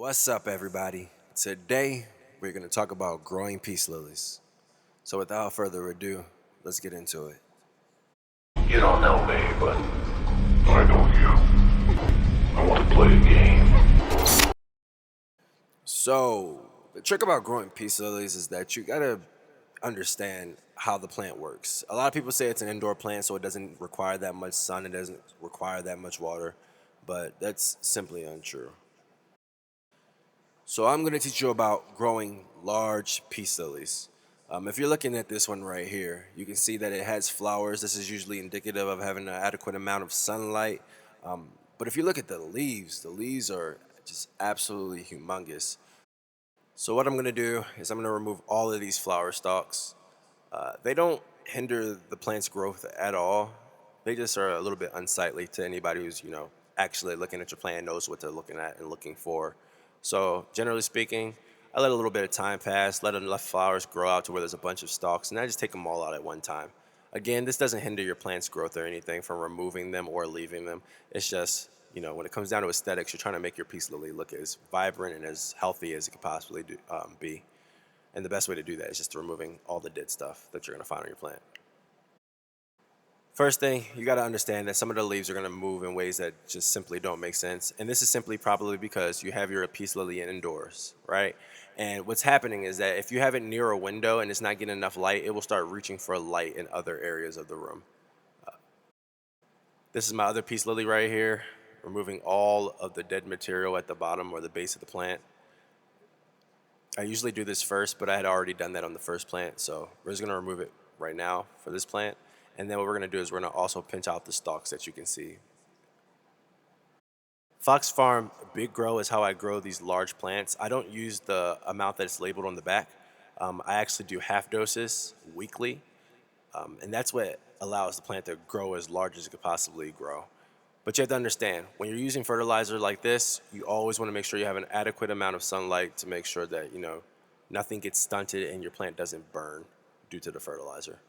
What's up, everybody? Today, we're going to talk about growing peace lilies. So, without further ado, let's get into it. You don't know me, but I know you. I want to play a game. So, the trick about growing peace lilies is that you got to understand how the plant works. A lot of people say it's an indoor plant, so it doesn't require that much sun, it doesn't require that much water, but that's simply untrue. So I'm going to teach you about growing large peace lilies. If you're looking at this one right here, you can see that it has flowers. This is usually indicative of having an adequate amount of sunlight. But if you look at the leaves are just absolutely humongous. So what I'm going to do is I'm going to remove all of these flower stalks. They don't hinder the plant's growth at all. They just are a little bit unsightly to anybody who's, actually looking at your plant, knows what they're looking at and looking for. So generally speaking, I let a little bit of time pass, let enough flowers grow out to where there's a bunch of stalks, and I just take them all out at one time. Again, this doesn't hinder your plant's growth or anything from removing them or leaving them. It's just, when it comes down to aesthetics, you're trying to make your peace lily look as vibrant and as healthy as it could possibly be. And the best way to do that is just removing all the dead stuff that you're going to find on your plant. First thing, you got to understand that some of the leaves are going to move in ways that just simply don't make sense. And this is simply probably because you have your peace lily indoors, right? And what's happening is that if you have it near a window and it's not getting enough light, it will start reaching for light in other areas of the room. This is my other peace lily right here, removing all of the dead material at the bottom or the base of the plant. I usually do this first, but I had already done that on the first plant, so we're just going to remove it right now for this plant. And then what we're going to do is we're going to also pinch out the stalks that you can see. Fox Farm Big Grow is how I grow these large plants. I don't use the amount that's labeled on the back. I actually do half doses weekly, and that's what allows the plant to grow as large as it could possibly grow. But you have to understand, when you're using fertilizer like this, you always want to make sure you have an adequate amount of sunlight to make sure that, nothing gets stunted and your plant doesn't burn due to the fertilizer.